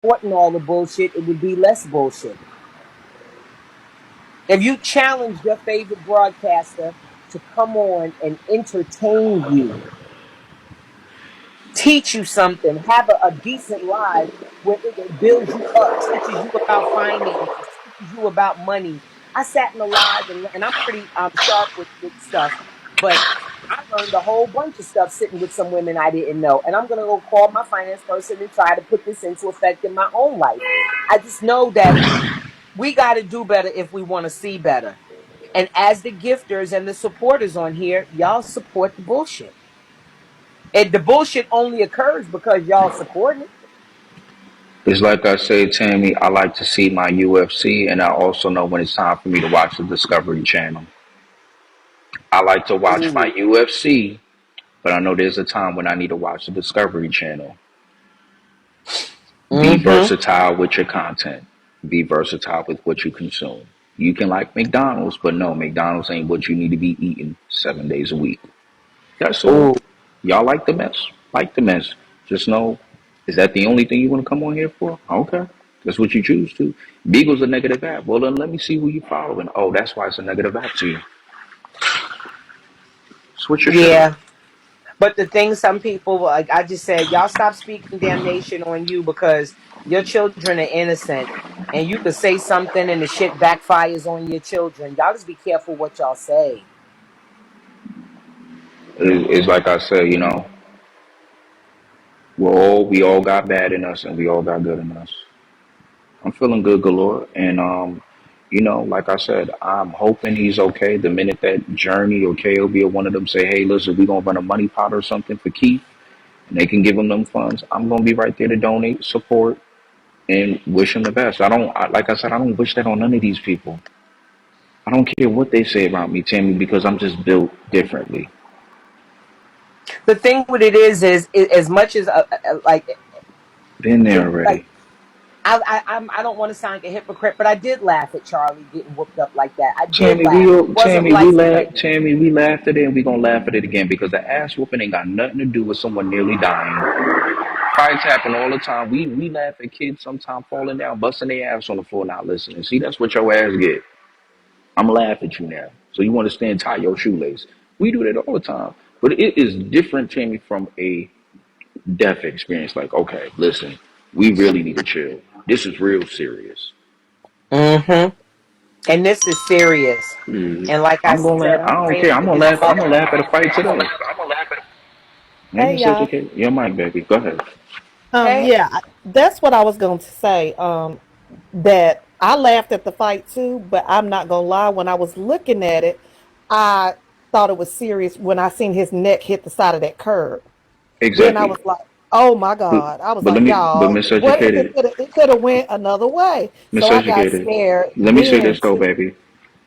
supporting all the bullshit, it would be less bullshit. If you challenge your favorite broadcaster to come on and entertain you, teach you something, have a decent live where it builds you up, teaches you about finances, teaches you about money. I sat in the live and I'm pretty sharp with stuff, but I learned a whole bunch of stuff sitting with some women I didn't know. And I'm going to go call my finance person and try to put this into effect in my own life. I just know that we got to do better if we want to see better. And as the gifters and the supporters on here, y'all support the bullshit. And the bullshit only occurs because y'all supporting it. It's like I say, Tammy, I like to see my UFC, and I also know when it's time for me to watch the Discovery Channel. I like to watch my Ooh. UFC, but I know there's a time when I need to watch the Discovery Channel. Be Mm-hmm. versatile with your content. Be versatile with what you consume. You can like McDonald's, but no, McDonald's ain't what you need to be eating 7 days a week. That's all. Ooh. Y'all like the mess? Like the mess. Just know, is that the only thing you want to come on here for? Okay. That's what you choose to. Beagle's a negative app. Well, then let me see who you following. Oh, that's why it's a negative app to you. Switch your shit up. Yeah. But the thing, some people, like I just said, y'all stop speaking damnation on you because your children are innocent. And you could say something and the shit backfires on your children. Y'all just be careful what y'all say. It's like I said, we all got bad in us and we all got good in us. I'm feeling good galore. And, like I said, I'm hoping he's okay. The minute that Journey or KOB or one of them say, hey, listen, we're going to run a money pot or something for Keith, and they can give him them funds, I'm going to be right there to donate, support, and wish him the best. Like I said, I don't wish that on none of these people. I don't care what they say about me, Tammy, because I'm just built differently. The thing with it is as much as like Been there like already. I don't want to sound like a hypocrite, but I did laugh at Charlie getting whooped up like that. I did Tammy, laugh. It wasn't pleasant. Tammy, we laughed at it, and we gonna laugh at it again because the ass whooping ain't got nothing to do with someone nearly dying. Fights happen all the time. We laugh at kids sometimes falling down, busting their ass on the floor, not listening. See, that's what your ass get. I'm laughing at you now. So you understand? Tie your shoelace. We do that all the time, but it is different, Tammy, from a death experience. Like, okay, listen, we really need to chill. This is real serious. Mm-hmm. And this is serious. And like I I'm gonna said, laugh. I I'm don't praying care. for his I'm mother. gonna laugh at a fight today. Hey, Hey Miss y'all. Educated. Your mic, baby. Go ahead. Hey, Yeah, that's what I was going to say. That I laughed at the fight too, but I'm not gonna lie. When I was looking at it, I thought it was serious when I seen his neck hit the side of that curb. Then I Exactly. was like, "Oh my But, God!" I was but like, "Y'all, Miss what if Educated, it could have went another way?" So Miss I got Educated. scared. Let me say Then this though, too. baby.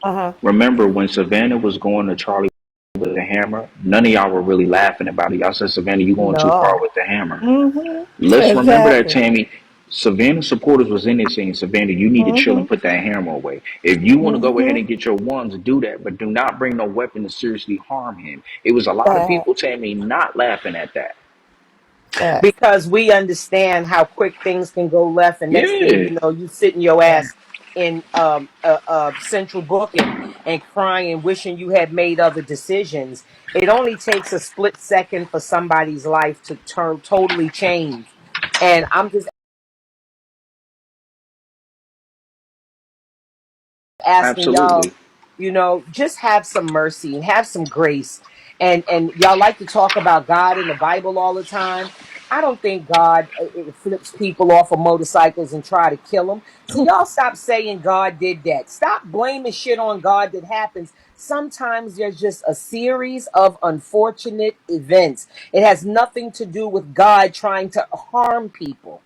Uh Remember when Savannah was going to Charlie with the hammer? None of y'all were really laughing about it. Y'all said, Savannah, you going too far No. with the hammer. Let's remember that, Exactly. Tammy. Savannah supporters was in there saying, Savannah, you need to chill and Mhm. put that hammer away. If you want to go ahead Mhm. and get your ones, do that, but do not bring no weapon to seriously harm him. It was a lot of Fact. people, Tammy, not laughing at that. Facts. because we understand how quick things can go left, and next thing Yeah, you know, you sitting your ass in central booking and crying, wishing you had made other decisions. It only takes a split second for somebody's life to turn totally change. And I'm just asking y'all, absolutely. just have some mercy and have some grace. And y'all like to talk about God in the Bible all the time. I don't think God it flips people off of motorcycles and try to kill them. So y'all stop saying God did that. Stop blaming shit on God that happens. Sometimes there's just a series of unfortunate events. It has nothing to do with God trying to harm people.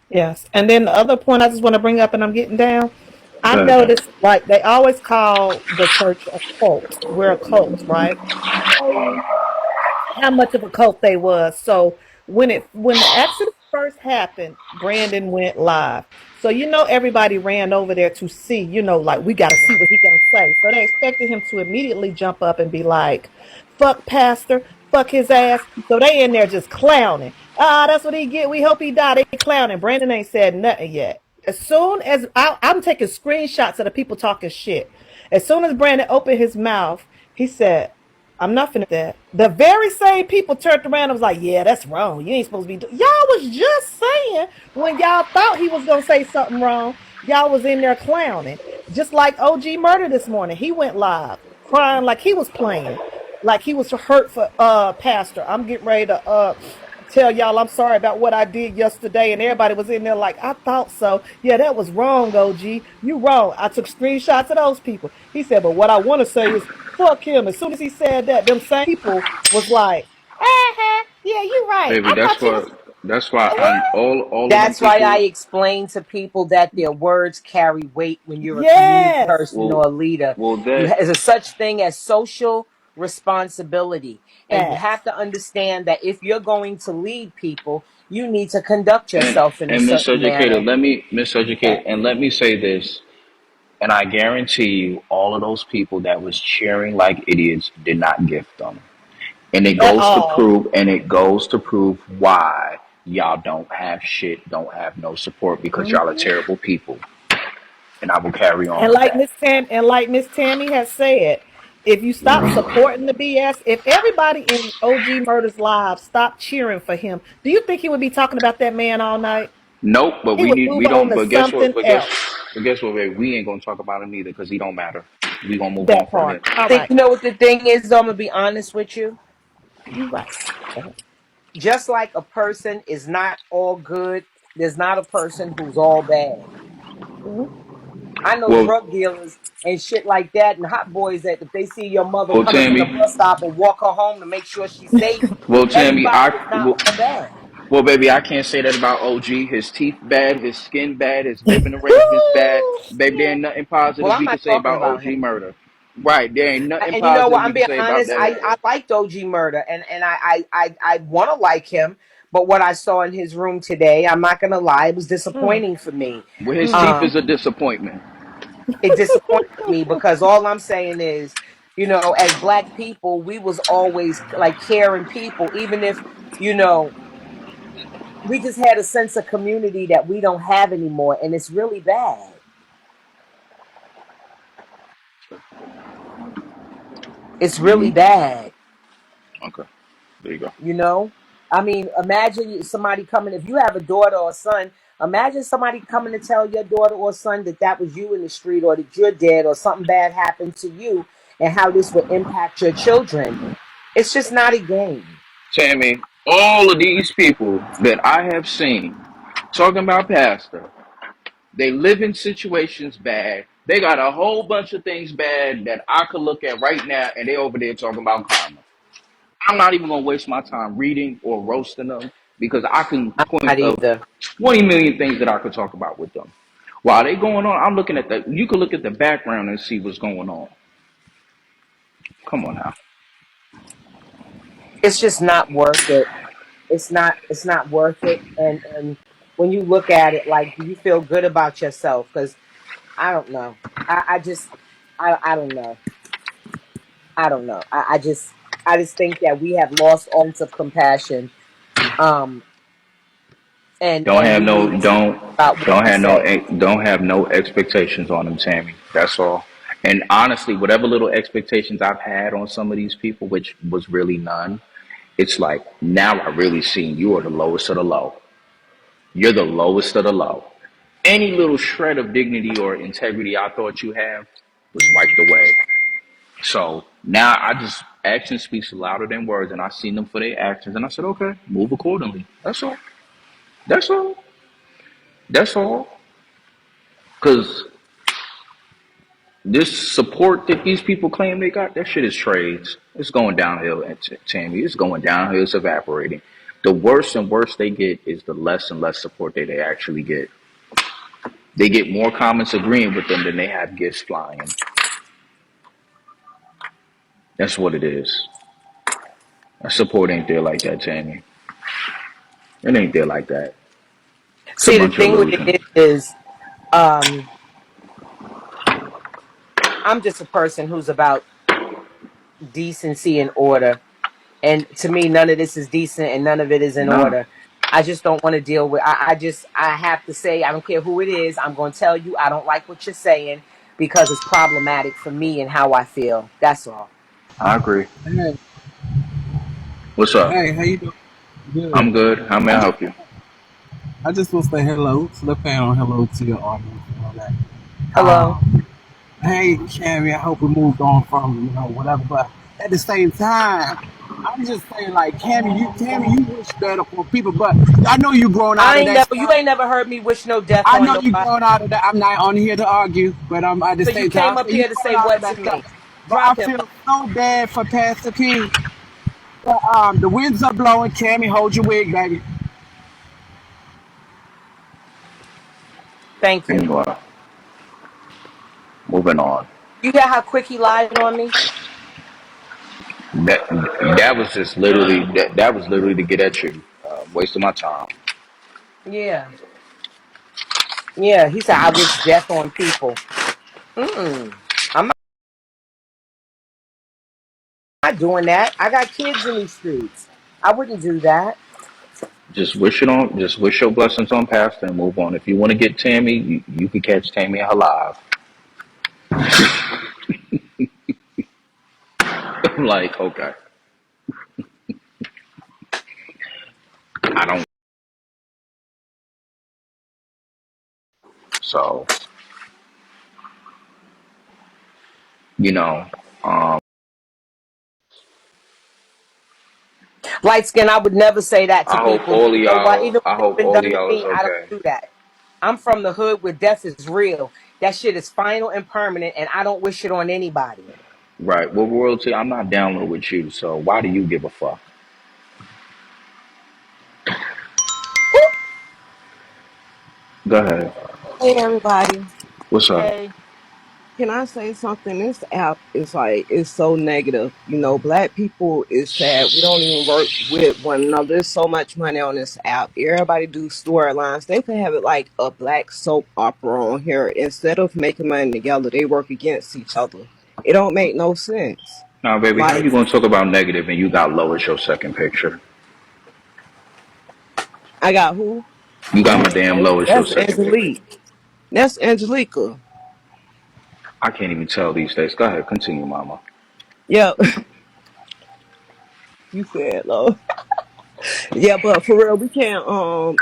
Yes. And then the other point I just want to bring up, and I'm getting down. I Go ahead. noticed like they always call the church a cult. We're a cult, right? How much of a cult they was. So when the accident first happened, Brandon went live. So everybody ran over there to see, like we got to see what he gonna say. So they expected him to immediately jump up and be like, "Fuck pastor, fuck his ass. So they in there just clowning. Ah, that's what he get. We hope he die. They clowning. Brandon ain't said nothing yet. As soon as I'm taking screenshots of the people talking shit. As soon as Brandon opened his mouth, he said, I'm not finna that. The very same people turned around and was like, yeah, that's wrong. You ain't supposed to be doing. Y'all was just saying when y'all thought he was gonna say something wrong, y'all was in there clowning. Just like OG Murder this morning. He went live crying like he was playing. Like he was hurt for Pastor. I'm getting ready to tell y'all I'm sorry about what I did yesterday. And everybody was in there like, I thought so. Yeah, that was wrong, OG. You wrong. I took screenshots of those people. He said, but what I want to say is fuck him. As soon as he said that, them same people was like, yeah, you're right. Baby, I thought you was that's why what? all of them That's why I people. explain to people that their words carry weight when you're a community Yes. person or Well, a leader. well, There's a such thing as social responsibility. And you have Facts. to understand that if you're going to lead people, you need to conduct and yourself in a certain manner. miseducated, and let me say this, and I guarantee you, all of those people that was cheering like idiots did not gift them, At all. and it goes to prove why y'all don't have shit, don't have no support because y'all are Mhm. terrible people, and I will carry on And with like that. Miss Tammy has said, if you stop supporting the BS, if everybody in OG Murder's live stopped cheering for him, do you think he would be talking about that man all night? Nope, but He would move we on don't. to something else. But guess what, babe? We ain't gonna talk about him either because he don't matter. We gonna move on That from part. him. All Think right. you know what the thing is, though, I'm gonna be honest with you. You right. Go ahead. Just like a person is not all good, there's not a person who's all bad. Mhm. I know Well, drug dealers and shit like that, and hot boys that if they see your mother well, coming from the Tammy. bus stop and walk her home to make sure she's safe. Well, Tammy, Everybody is not all bad. well, baby, I can't say that about OG. His teeth bad, his skin bad, his living arrangements bad. Ooh, Baby, there shit. ain't nothing Well, positive I'm we can not say talking about about OG him. murder. Right, there ain't nothing And you know what? positive we I'm can being say about honest. that I man. liked OG Murder, and I want to like him, but what I saw in his room today, I'm not gonna lie, it was Mm, disappointing for me. Well, his mm. teeth is Um, a disappointment. it disappointed me because all I'm saying is, as black people, we was always like caring people, even if you know we just had a sense of community that we don't have anymore, and it's really bad. It's really Hmm. bad. Okay, there you go. You know, I mean, imagine somebody coming. If you have a daughter or son, imagine somebody coming to tell your daughter or son that that was you in the street, or that you're dead, or something bad happened to you, and how this would impact your children. It's just not a game. Tammy, all of these people that I have seen talking about Pastor, they live in situations bad. They got a whole bunch of things bad that I could look at right now, and they over there talking about karma. I'm not even gonna waste my time reading or roasting them because I can I'm not point of either. 20 million things that I could talk about with them. While they going on, I'm looking at the. You can look at the background and see what's going on. Come on now. It's just not worth it. It's not. It's not worth it. And when you look at it, like, do you feel good about yourself? Because I don't know. I just I don't know. I don't know. I just think that we have lost all sense of compassion. Um, and we need to about what we say. Don't have no expectations on them, Tammy. That's all. And honestly, whatever little expectations I've had on some of these people, which was really none, it's like now I really seen you are the lowest of the low. You're the lowest of the low. Any little shred of dignity or integrity I thought you have was wiped away. So now I just action speaks louder than words, and I seen them for their actions, and I said, okay, move accordingly. That's all. That's all. That's all. Because this support that these people claim they got, that shit is trades. It's going downhill, Tammy. It's going downhill. It's evaporating. The worse and worse they get is the less and less support they actually get. They get more comments agreeing with them than they have gifts flying. That's what it is. That support ain't there like that, Tammy. It ain't there like that. It's a See, the bunch of thing with illusion. it is, um, I'm just a person who's about decency and order. And to me, none of this is decent and none of it is in Nah, order. I just don't want to deal with. I have to say, I don't care who it is. I'm going to tell you, I don't like what you're saying because it's problematic for me and how I feel. That's all. I agree. Hey, What's up? hey, how you doing? Good. I'm good. How may I I just, help you? I just want to say hello. Slip on hello to your audience and all that. Hello. Hey, Carrie, I hope we moved on from whatever, but at the same time, I'm just saying like Cammy, you wish better for people, but I know you growing out I of ain't that never. You stuff. ain't never heard me wish no death I on know you nobody. growing out of that. I'm not on here to argue, but I'm at the So you same time, came I up say you here to growing say out of what that to stuff. me? But I Drop him. feel so bad for Pastor P. But, the winds are blowing. Cammy, hold your wig, baby. Thank you. Anyway, moving on. You hear how quick he lied on me? That that was just literally that was literally to get at you. Wasting my time. Yeah. Yeah. He said I wish death on people. Mm. I'm not doing that. I got kids in these streets. I wouldn't do that. Just wish it on. Just wish your blessings on Pastor and move on. If you want to get Tammy, you can catch Tammy alive. I'm like, okay, I don't. So you know, um, Light skin, I would never say that to I hope people. all of You know what? y'all. Even I when it's hope been all of done to y'all is me, I don't okay. do that. I'm from the hood where death is real. That shit is final and permanent, and I don't wish it on anybody. Right. Well, royalty. I'm not down with you. So why do you give a fuck? Go ahead. Hey everybody. What's up? Hey, Can I say something? This app is like it's so negative. Black people is sad. We don't even work with one another. There's so much money on this app. Everybody do storylines. They could have it like a black soap opera on here. Instead of making money together, they work against each other. It don't make no sense. Now, baby, how Like you gonna talk about negative and you got Lois your second picture? I got who? You got Madame Lois your That's second picture. Angelique. That's Angelica. I can't even tell these days. Go ahead, continue, Mama. Yep. You said though. Yeah, but for real, we can't.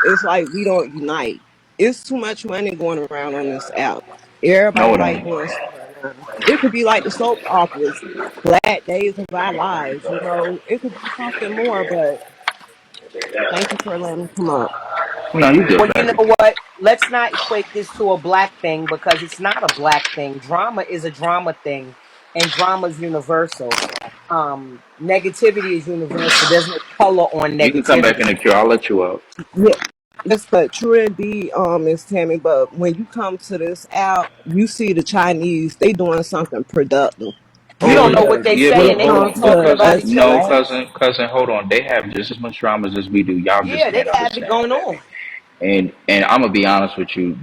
It's like we don't unite. It's too much money going around on this app. No, Everybody it like ain't. doing storylines. It could be like the soap operas, Black Days of Our Lives. It could be something more. But thank you for letting me come up. No, you good, well, you baby. know what? Let's not equate this to a black thing because it's not a black thing. Drama is a drama thing, and drama is universal. Negativity is universal. There's no color on You can come back in negativity. the queue. I'll let you up. Yeah, yes, but true indeed, Miss Tammy. But when you come to this app, you see the Chinese. They doing something productive You Yeah, don't on know here what yeah, they yeah, when say, but and it they hold could be comes on. But talking to about us each no, other. blacks. cousin, hold on. They have just as much dramas as we do. Y'all just Yeah, they can't have it understand, going baby. on. And I'm gonna be honest with you.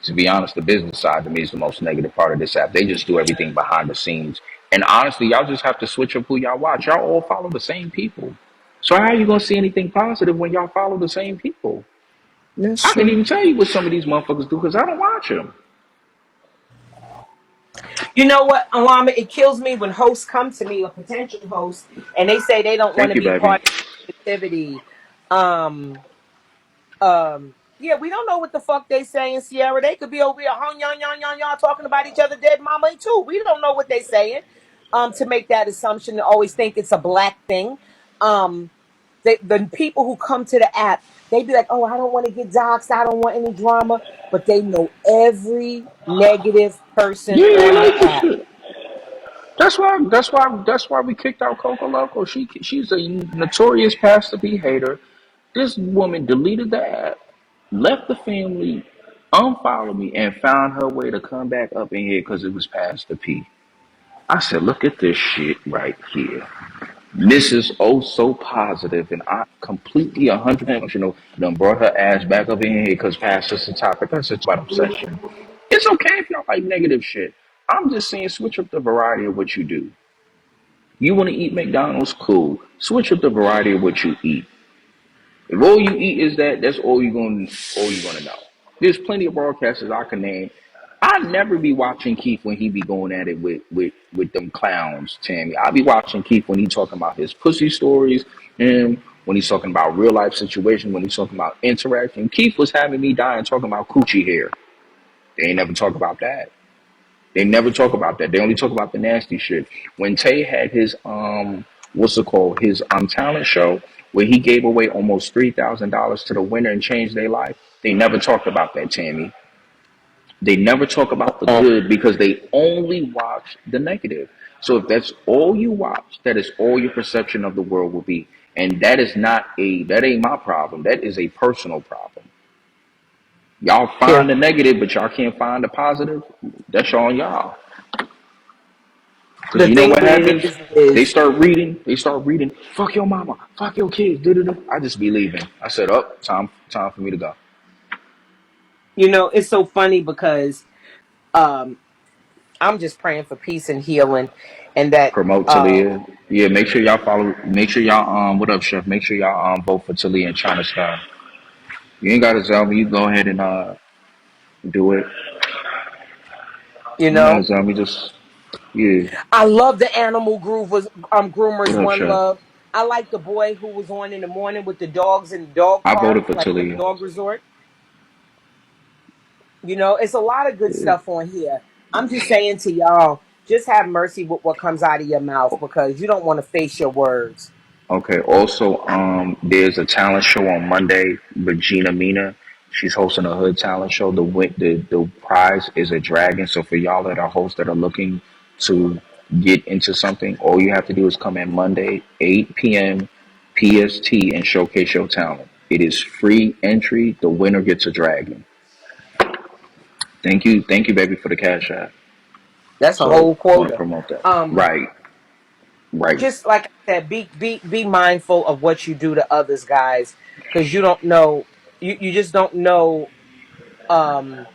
To be honest, the business side to me is the most negative part of this app. They just do everything behind the scenes. And honestly, y'all just have to switch up who y'all watch. Y'all all follow the same people. So how are you gonna see anything positive when y'all follow the same people? That's I can't true. even tell you what some of these motherfuckers do because I don't watch them. You know what, Alama? It kills me when hosts come to me, or potential hosts, and they say they don't want Thank to you, be baby. part of negativity. Yeah, we don't know what the fuck they saying, Sierra. They could be over here, hon, yon, yon, yon, yon, talking about each other, dead mama too. We don't know what they saying. To make that assumption, to always think it's a black thing. Um, the people who come to the app, they be like, oh, I don't want to get doxxed. I don't want any drama. But they know every negative person Yeah, they on the like this app. shit. That's why we kicked out Coco Loco. She's a notorious pastor B hater. This woman deleted the app, left the family, unfollowed me, and found her way to come back up in here because it was Pastor P. I said, look at this shit right here. This is oh so positive, and I completely 100% done brought her ass back up in here because Pastor's the topic. That's just about obsession. It's okay if y'all like negative shit. I'm just saying switch up the variety of what you do. You want to eat McDonald's? Cool. Switch up the variety of what you eat. If all you eat is that, that's all you're gonna know. There's plenty of broadcasters I can name. I never be watching Keith when he be going at it with them clowns, Tammy. I be watching Keith when he talking about his pussy stories and when he's talking about real life situations, when he's talking about interaction. Keith was having me dying talking about coochie hair. They ain't never talk about that. They never talk about that. They only talk about the nasty shit. When Tay had his what's it called? His talent show where he gave away almost $3,000 to the winner and changed their life. They never talked about that, Tammy. They never talk about the good because they only watch the negative. So if that's all you watch, that is all your perception of the world will be. And that ain't my problem. That is a personal problem. Y'all Yeah. find the negative, but y'all can't find the positive. That's on y'all. Because The you know thing what happens? They is, start reading. They start reading. Fuck your mama. Fuck your kids. Da-da-da. I just be leaving. I said, oh, time for me to go. it's so funny because um, I'm just praying for peace and healing, and that Promote Talia. Yeah, make sure y'all follow. Make sure y'all what up, chef? Make sure y'all vote for Talia and China Sky. You ain't gotta tell me. You go ahead and do it. you You ain't gotta know tell me. Just yeah. I love the animal What groomers. up, One chef? love. I like the boy who was on in the morning with the dogs in the dog I park, voted for like the Talia. dog resort. It's a lot of good Yeah. stuff on here. I'm just saying to y'all, just have mercy with what comes out of your mouth because you don't want to face your words. Okay. Also, there's a talent show on Monday. Regina Mina, she's hosting a hood talent show. The prize is a dragon. So for y'all that are hosts that are looking to get into something, all you have to do is come in Monday, 8 p.m. PST, and showcase your talent. It is free entry. The winner gets a dragon. Thank you, baby, for the cash app. That's a So whole want to quota. promote that. Um, Right, right. just like I said, be mindful of what you do to others, guys, because you don't know. You just don't know um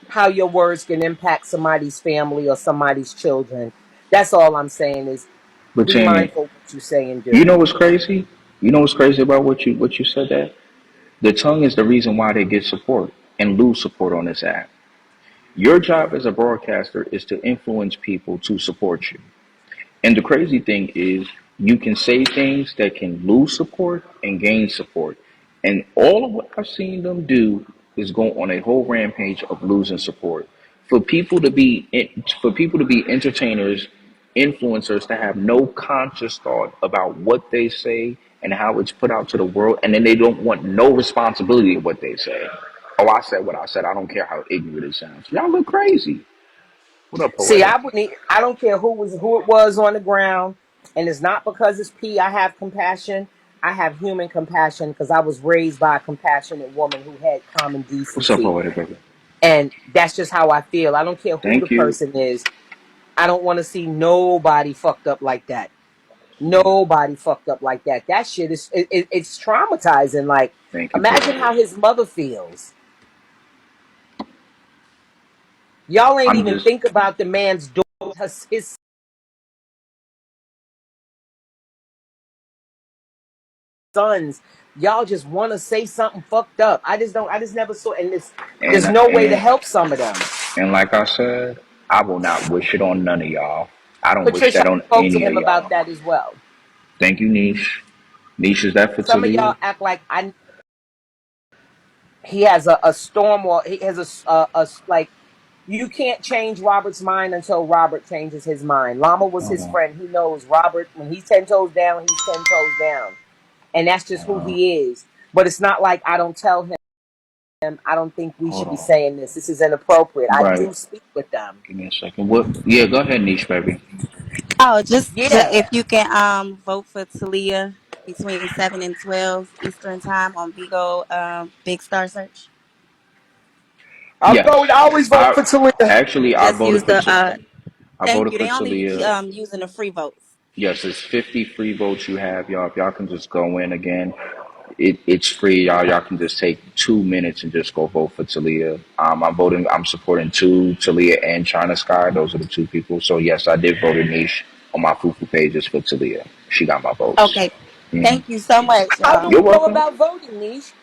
how your words can impact somebody's family or somebody's children. That's all I'm saying is But be Tammy, mindful what you say and you do. know what's crazy? You know what's crazy about what you said that? The tongue is the reason why they get support and lose support on this app. Your job as a broadcaster is to influence people to support you. And the crazy thing is, you can say things that can lose support and gain support. And all of what I've seen them do is go on a whole rampage of losing support. For people to be entertainers, influencers, to have no conscious thought about what they say and how it's put out to the world, and then they don't want no responsibility of what they say. Oh, I said what I said. I don't care how ignorant it sounds. Y'all look crazy. What up, See, poetic? I don't care who it was on the ground, and it's not because it's P. I have compassion. I have human compassion because I was raised by a compassionate woman who had common What's up, decency, poetic, baby? and that's just how I feel. I don't care who the Thank you. person is. I don't want to see nobody fucked up like that. Nobody fucked up like that. That shit it's traumatizing. Like, Thank you, imagine poetic. how his mother feels. Y'all ain't I'm even just, think about the man's daughter, his sons. Y'all just want to say something fucked up. I just don't. I just never saw. And and there's no way to and help some of them. and like I said, I will not wish it on none of y'all. I don't wish Patricia, that on I spoke to any of him about y'all. that as well. Thank you, Niche. Niche, is that for Some of y'all Talia? act like he has a storm or he has like you can't change Robert's mind until Robert changes his mind. Llama was his Uh-huh. friend. He knows Robert when he's 10 toes down, he's 10 toes down, and that's just who Uh, he is. But it's not like I don't tell him. I don't think we hold should be on. saying this. This is inappropriate. I Right. do speak with them. Give me a second. What? Yeah, go ahead, Niche, baby. Oh, just Yeah, if you can vote for Talia between 7 and 12 Eastern time on Vigo Big Star Search. I'm Yes. going to always vote I for Talia. actually I Just voted use for the I thank voted you. for They only Talia. using the free votes. Yes, it's 50 free votes you have, y'all. If y'all can just go in again, it's free, y'all. Y'all can just take 2 minutes and just go vote for Talia. I'm supporting two, Talia and China Sky. Those are the two people. So yes, I did vote in Niche on my Fufu pages for Talia. She got my votes. Okay. Hmm. Thank you so much, How do y'all. You're we go welcome. about voting, Niche?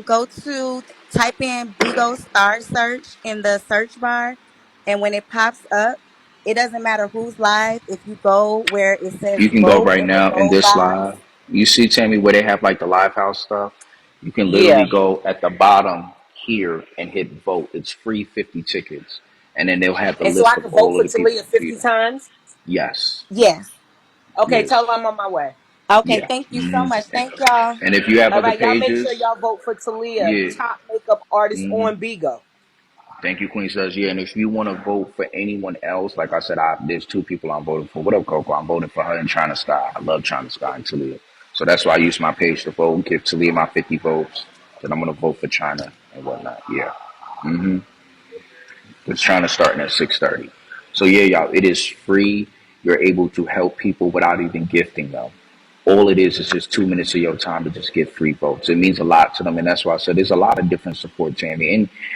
Go to type in Bigo Star Search in the search bar, and when it pops up, it doesn't matter who's live. If you go where it says You can go vote right and the now in roll this live, live. You see, Tammy, where they have like the live house stuff. You can literally Yeah. go at the bottom here and hit vote. It's free 50 tickets, and then they'll have the And so I list of can vote all of for the people. Talia 50 Yeah. times? Yes. yes. Okay, Yes. tell her I'm on my way. Okay, Yeah. thank you so Hmm. much. Thank y'all. And if you have All other right, y'all make sure pages, y'all vote for Talia, yeah. top makeup artist Hmm. on Bigo. Thank you, Queen says. Yeah, and if you want to vote for anyone else, like I said, there's two people I'm voting for. What up, Coco? I'm voting for her and China Sky. I love China Sky and Talia. So that's why I use my page to vote. Give Talia my 50 votes. Then I'm going to vote for China and whatnot. Yeah. Mm-hmm. It's China starting at 6:30. So yeah, y'all, it is free. You're able to help people without even gifting them. All it is just 2 minutes of your time to just get free votes. It means a lot to them, and that's why I said there's a lot of different support, Tammy.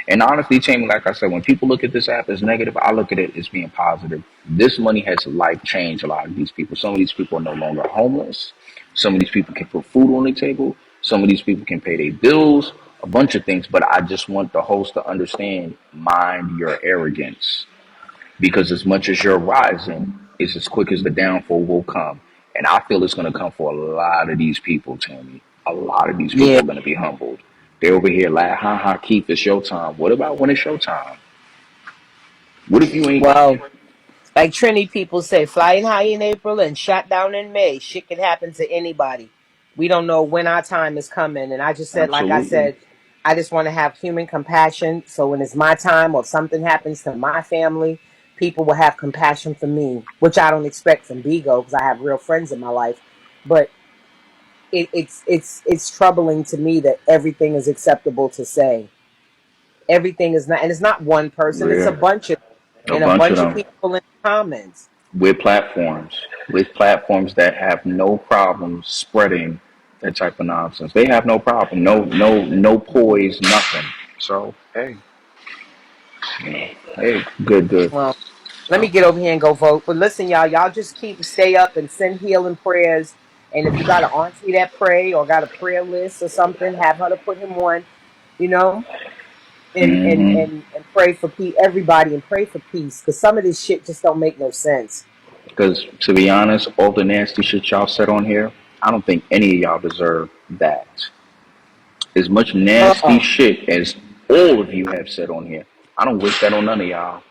And honestly, Tammy, like I said, when people look at this app as negative, I look at it as being positive. This money has life changed a lot of these people. Some of these people are no longer homeless. Some of these people can put food on the table. Some of these people can pay their bills, a bunch of things. But I just want the host to understand, mind your arrogance. Because as much as you're rising, it's as quick as the downfall will come. And I feel it's going to come for a lot of these people, Tammy. A lot of these people Yeah. are going to be humbled. They're over here like, ha ha, Keith, it's your time. What about when it's your time? What if you ain't? Well, like Trini people say, flying high in April and shot down in May. Shit can happen to anybody. We don't know when our time is coming. And I just said, like I Absolutely. said, I just want to have human compassion. So when it's my time or if something happens to my family, people will have compassion for me, which I don't expect from Bigo because I have real friends in my life. But it's troubling to me that everything is acceptable to say. Everything is not, and it's not one person; it's a Yeah. bunch of A and a bunch of bunch of them. people in the comments. With platforms that have no problem spreading that type of nonsense. They have no problem. No poise, nothing. So, hey, hey, good, good. Well, let me So, get over here and go vote. But listen, y'all just keep stay up and send healing prayers. And if you got an auntie that pray or got a prayer list or something, have her to put him on, you know, hmm, and pray for everybody and pray for peace because some of this shit just don't make no sense. because to be honest, all the nasty shit y'all said on here, I don't think any of y'all deserve that. As much nasty Uh-uh. shit as all of you have said on here, I don't wish that on none of y'all.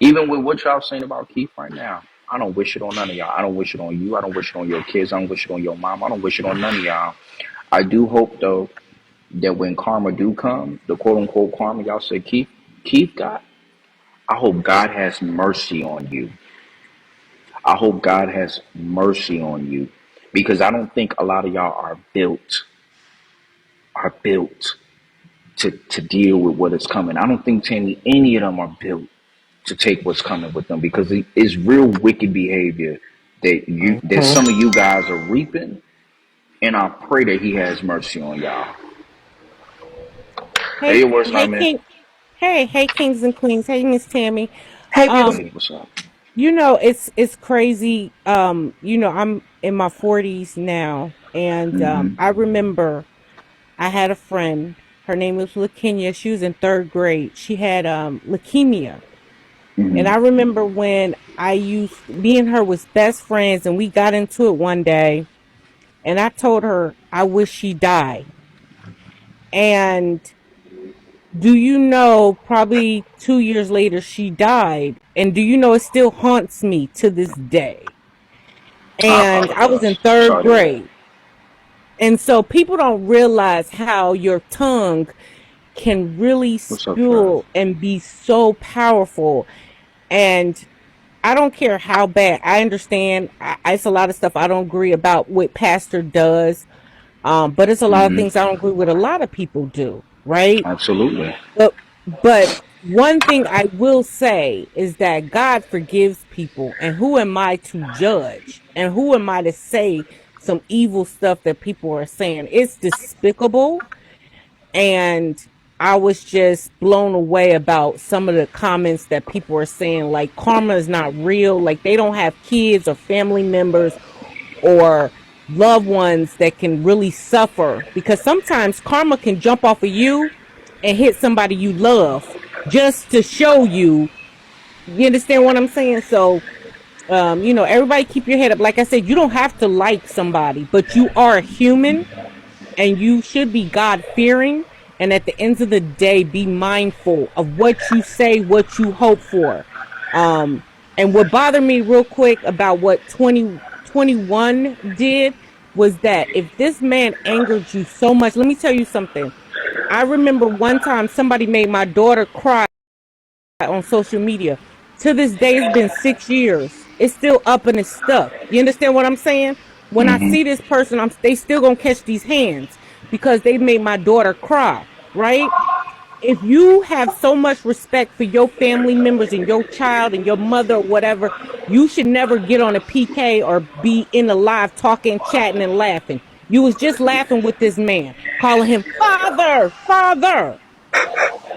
Even with what y'all saying about Keith right now, I don't wish it on none of y'all. I don't wish it on you. I don't wish it on your kids. I don't wish it on your mom. I don't wish it on none of y'all. I do hope though that when karma do come, the quote unquote karma y'all said Keith got, I hope God has mercy on you. I hope God has mercy on you. Because I don't think a lot of y'all are built to deal with what is coming. I don't think any of them are built to take what's coming with them because it's real wicked behavior that Mhm. some of you guys are reaping, and I pray that He has mercy on y'all. Hey, Hey, your worst hey, nightmare. King. Hey, kings and queens. Hey, Miss Tammy. Hey, beautiful. Um, Hey, what's up? it's crazy. I'm in my 40s now, and Mm-hmm. I remember I had a friend. Her name was Lakenya. She was in third grade. She had leukemia, and Mm-hmm. I remember when me and her was best friends, and we got into it one day, and I told her I wish she died, and do you know, probably 2 years later, she died. And do you know, it still haunts me to this day. I And I was in apologize. third Sorry to hear that. grade. And so people don't realize how your tongue can really What's up, Trav? spew and be so powerful. And I don't care how bad. I understand. It's a lot of stuff I don't agree about what pastor does. But it's a lot of Mm-hmm. things I don't agree with a lot of people do. Right. Absolutely. But one thing I will say is that God forgives people, and who am I to judge? And who am I to say some evil stuff that people are saying? It's despicable, and I was just blown away about some of the comments that people are saying, like karma is not real, like they don't have kids or family members or loved ones that can really suffer, because sometimes karma can jump off of you and hit somebody you love just to show you. You understand what I'm saying? So everybody keep your head up. Like I said, you don't have to like somebody, but you are a human and you should be God fearing. And at the end of the day, be mindful of what you say, what you hope for. And what bothered me real quick about what 2021 did was that if this man angered you so much, let me tell you something. I remember one time somebody made my daughter cry on social media. To this day, it's been 6 years. It's still up and it's stuck. You understand what I'm saying? When I Hmm. see this person, they still gonna catch these hands because they made my daughter cry. Right? If you have so much respect for your family members and your child and your mother or whatever, you should never get on a PK or be in the live talking, chatting, and laughing. You was just laughing with this man, calling him father, father.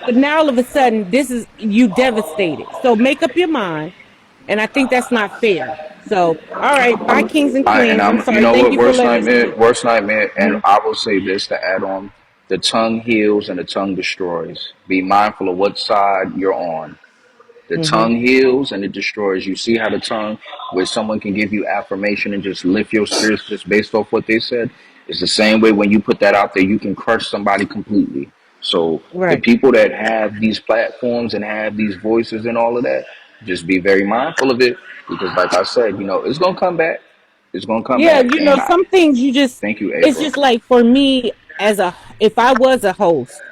But now all of a sudden, this is you devastated. So make up your mind. And I think that's not fair. So, all right, bye, kings and And queens. I'm I'm, you sorry. know Thank what, you for letting me speak. worst nightmare, and Mhm. I will say this to add on: the tongue heals and the tongue destroys. Be mindful of what side you're on. The Mhm. tongue heals and it destroys. You see how the tongue, where someone can give you affirmation and just lift your spirits just based off what they said, it's the same way when you put that out there, you can crush somebody completely. So the Right. people that have these platforms and have these voices and all of that, just be very mindful of it because, like I said, it's gonna come back. It's gonna come Yeah, back. And I some things you just thank you, it's April. just like for me as a if I was a host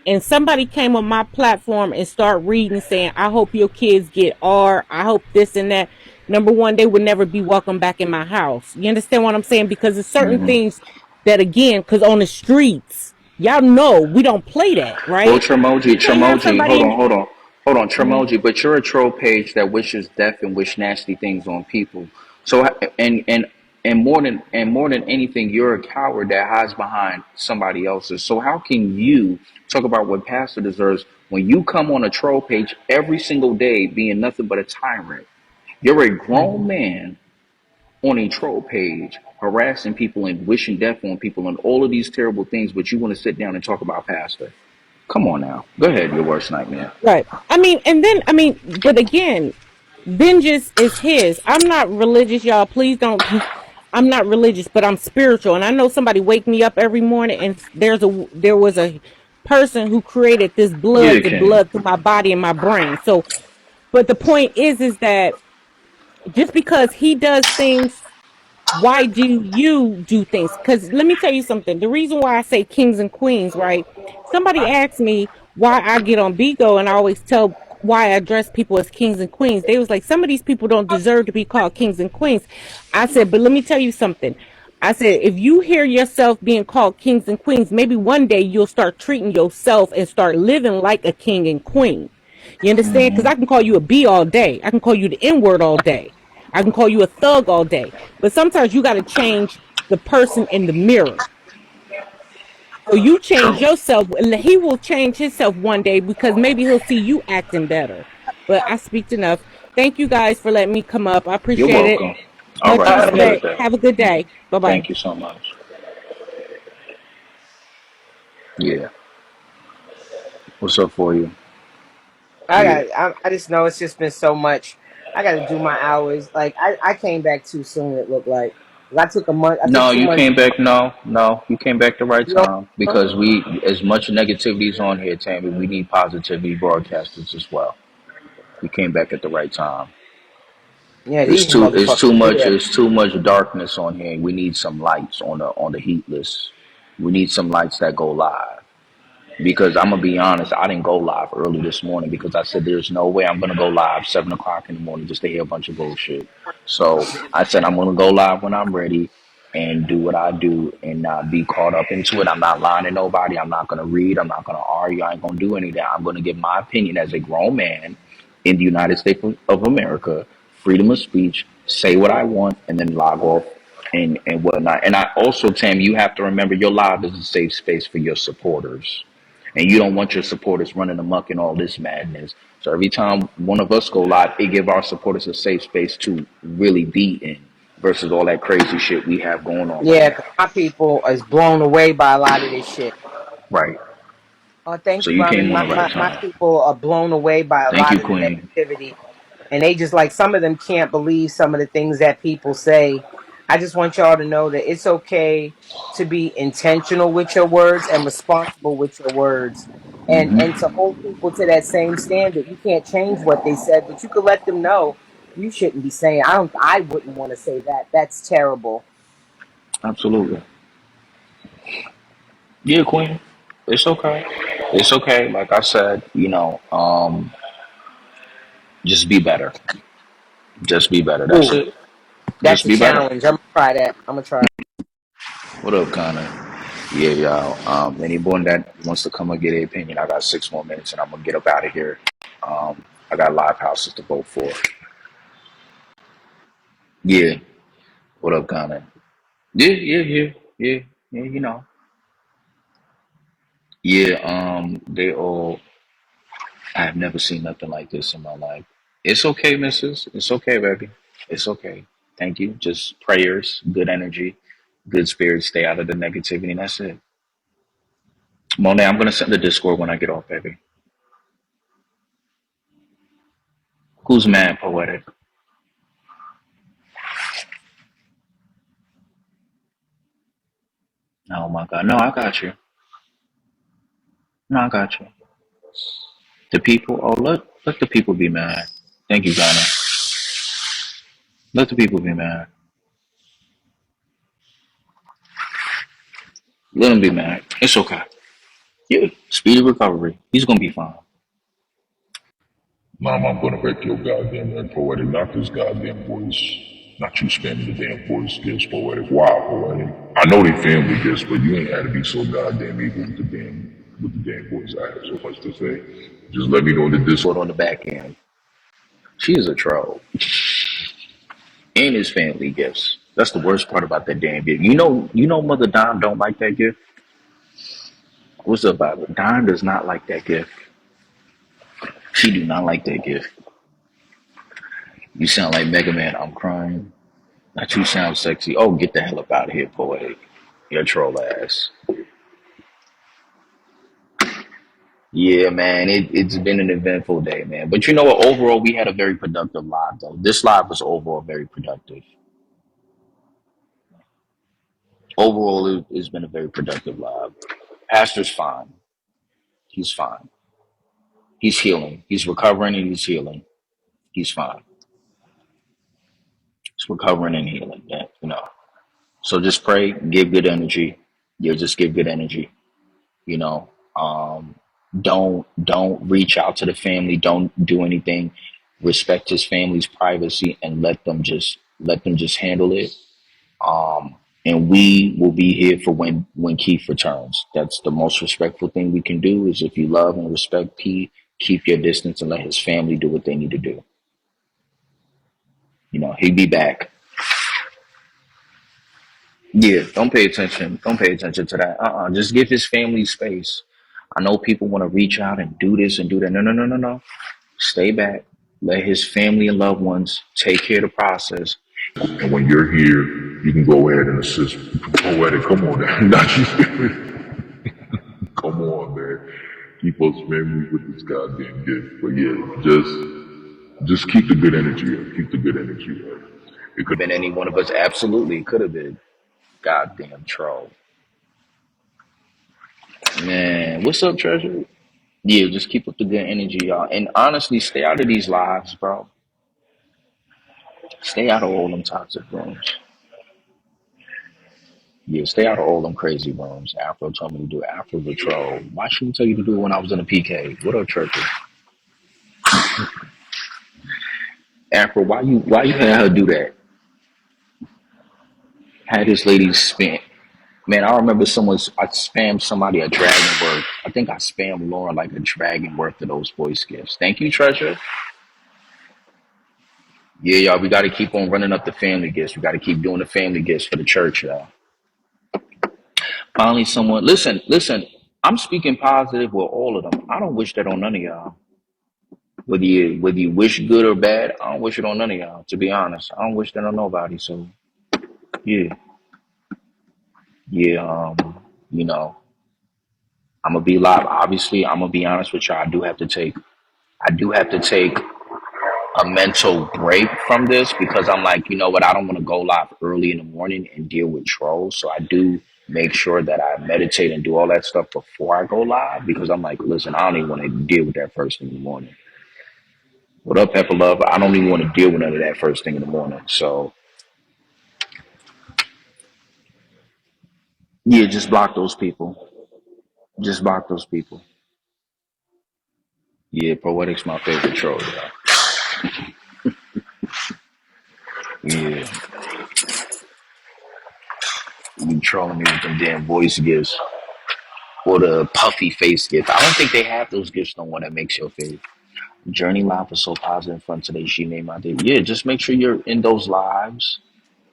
and somebody came on my platform and start reading saying, I hope your kids get R, I hope this and that. Number one, they would never be welcome back in my house. You understand what I'm saying? Because there's certain Hmm. things that again, because on the streets, y'all know we don't play that, Well, right? Tremoji, You can't have somebody in hold on, Mhm. Tremoji. But you're a troll page that wishes death and wish nasty things on people. So, and more than anything, you're a coward that hides behind somebody else's. So, how can you talk about what Pastor deserves when you come on a troll page every single day, being nothing but a tyrant? You're a grown Mhm. man on a troll page, harassing people and wishing death on people and all of these terrible things, but you want to sit down and talk about Pastor. Come on now. Go ahead, your worst nightmare. Right. But again, vengeance is his. I'm not religious, y'all. Please don't. I'm not religious, but I'm spiritual, and I know somebody wake me up every morning, and there was a person who created this Yeah, blood to King. blood through my body and my brain. So, but the point is that just because he does things, why do you do things? Because let me tell you something. The reason why I say kings and queens, right? Somebody asked me why I get on Bigo, and I always tell why I address people as kings and queens. They was like, some of these people don't deserve to be called kings and queens. I said, but let me tell you something. I said, if you hear yourself being called kings and queens, maybe one day you'll start treating yourself and start living like a king and queen. You understand? Because I can call you a B all day. I can call you the N word all day. I can call you a thug all day. But sometimes you got to change the person in the mirror. So you change yourself, and he will change himself one day because maybe he'll see you acting better. But I speak enough. Thank you guys for letting me come up. I You're appreciate it. welcome. All Much right. Have a good respect. day. Have a good day. Bye bye. Thank you so much. Yeah. What's up for you? Yeah. I just know it's just been so much. I got to do my hours. Like I came back too soon. It looked like 'cause I took a month. I took No, two you months. came back. No, you came back the right You know, time because as much negativity is on here, Tammy, we need positivity broadcasters as well. You came back at the right time. yeah, It's these too, it's too motherfuckers much, here. it's too much darkness on here. We need some lights on the heat list. We need some lights that go live. Because I'm gonna be honest, I didn't go live early this morning because I said there's no way I'm gonna go live 7 o'clock in the morning just to hear a bunch of bullshit. So I said I'm gonna go live when I'm ready and do what I do and not be caught up into it. I'm not lying to nobody. I'm not gonna read. I'm not gonna argue. I ain't gonna do any of that. I'm gonna give my opinion as a grown man in the United States of America, freedom of speech, say what I want, and then log off and whatnot. And I also, Tam, you have to remember your live is a safe space for your supporters. And you don't want your supporters running amok in all this madness. So every time one of us go live, it give our supporters a safe space to really be in versus all that crazy shit we have going on right Yeah, 'cause now. my people is blown away by a lot of this shit. Right. Oh, thank So you, you Ramen. came on My, the right my my time. people are blown away by a Thank lot you, of the Queen. negativity, and they just like some of them can't believe some of the things that people say. I just want y'all to know that it's okay to be intentional with your words and responsible with your words, and to hold people to that same standard. You can't change what they said, but you could let them know you shouldn't be saying. I wouldn't want to say that. That's terrible. Absolutely. Yeah, Queen. It's okay. It's okay. Like I said, just be better. Just be better. That's Ooh, it. that's Just a be better. challenge. I'm gonna try that. I'm gonna try. What up, Connor? Yeah, y'all. Anyone that wants to come and get an opinion, I got 6 more minutes and I'm gonna get up out of here. I got live houses to vote for. Yeah. What up, Connor? Yeah, yeah, yeah, yeah, yeah. Yeah. They all. I have never seen nothing like this in my life. It's okay, Missus. It's okay, baby. It's okay. Thank you. Just prayers, good energy, good spirits. Stay out of the negativity, and that's it. Monet, I'm gonna send the Discord when I get off, baby. Who's mad, poetic? Oh my God. No, I got you. No, I got you. The people. Oh, let the people be mad. Thank you, Ghana. Let the people be mad. Let them be mad. It's okay. Yeah. Speedy recovery. He's gonna be fine. Mom, I'm gonna wreck your goddamn that poetic. Not this goddamn voice. Not you spamming the damn voice gifts, poetic. Wow, poetic. I know they family gifts, but you ain't had to be so goddamn evil with the damn voice. I have so much to say. Just let me know the Put Discord. on the back end. She is a troll. And his family gifts. That's the worst part about that damn gift. Mother Dime don't like that gift. What's up about it? Dime does not like that gift. She do not like that gift. You sound like Mega Man. I'm crying. Not you sound sexy. Oh, get the hell up out of here, poetic. Your troll ass. Yeah, man. It's been an eventful day, man. But you know what? Overall, we had a very productive live, though. This live was overall very productive. Overall, it's been a very productive live. Pastor's fine. He's fine. He's healing. He's recovering and he's healing. He's fine. He's recovering and healing. Yeah, So just pray, give good energy. Yeah, just give good energy. You know, um, don't reach out to the family. Don't do anything. Respect his family's privacy and let them just handle it. And we will be here for when Keith returns. That's the most respectful thing we can do. Is if you love and respect Keith, keep your distance and let his family do what they need to do. He'll be back. Yeah, don't pay attention. Don't pay attention to that. Just give his family space. I know people want to reach out and do this and do that. No, no, no, no, no. Stay back. Let his family and loved ones take care of the process. And when you're here, you can go ahead and assist. Poetic, come on now. Not you spamming. Come on, man. Keep us family with this goddamn gift. But yeah, just keep the good energy up. Keep the good energy up. It could Been any one of us? Absolutely, could have been. Goddamn troll. Man, what's up, Treasure? Yeah, just keep up the good energy, y'all. And honestly, stay out of these lives, bro. Stay out of all them toxic rooms. Yeah, stay out of all them crazy rooms. Afro told me to do it. Afro the troll. Why should he tell you to do it when I was in a PK? What up, Treasure? Afro, why you had her do that? Had this lady spam. Man, I remember I spammed somebody a dragon worth. I think I spammed Lauren like a dragon worth of those voice gifts. Thank you, Treasure. Yeah, y'all, we got to keep on running up the family gifts. We got to keep doing the family gifts for the church, y'all. Finally, someone, listen. I'm speaking positive with all of them. I don't wish that on none of y'all. Whether you wish good or bad, I don't wish it on none of y'all. To be honest, I don't wish that on nobody. So yeah, yeah. You know, I'm gonna be live. Obviously, I'm gonna be honest with y'all. I do have to take a mental break from this because I'm like, you know what? I don't want to go live early in the morning and deal with trolls. So I do make sure that I meditate and do all that stuff before I go live because I'm like, listen, I don't even want to deal with that first thing in the morning. What up, Pepper Love? I don't even want to deal with none of that first thing in the morning. So yeah, just block those people. Just block those people. Yeah, Poetic's my favorite troll. Yeah, you trolling me with them damn voice gifts or the puffy face gift. I don't think they have those gifts no one that makes your face. Journey Live was so positive and fun today. She made my day. Yeah, just make sure you're in those lives.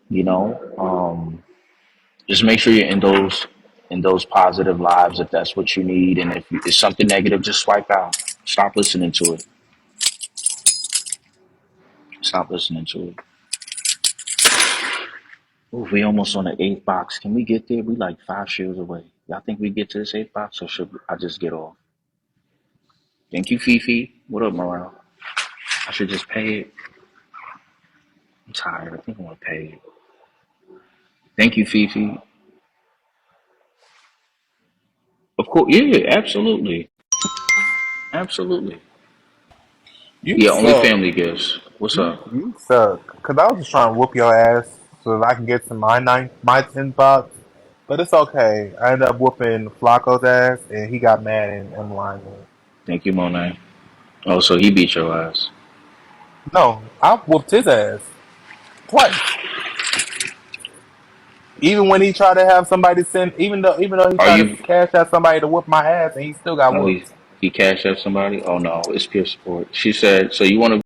You know, just make sure you're in those positive lives if that's what you need. And if it's something negative, just swipe out. Stop listening to it. Stop listening to it. Ooh, we almost on the eighth box. Can we get there? We like 5 shares away. Y'all think we get to this eighth box, or should I just get off? Thank you, Fifi. What up, Morale? I should just pay it. I'm tired. I think I'm gonna pay it. Thank you, Fifi. Of course, yeah, absolutely, absolutely. You Yeah, only suck. family gifts. What's up? You suck. Cause I was just trying to whoop your ass so that I can get to my 10 bucks. But it's okay. I ended up whooping Flacco's ass, and he got mad and line went. Thank you, Monet. Oh, so he beat your ass. No, I whooped his ass twice. Even when he tried to have somebody send, even though he Are tried to you? cash out somebody to whoop my ass, and he still got Oh, he whooped. he cashed out somebody. Oh no, it's peer support. She said. So you want to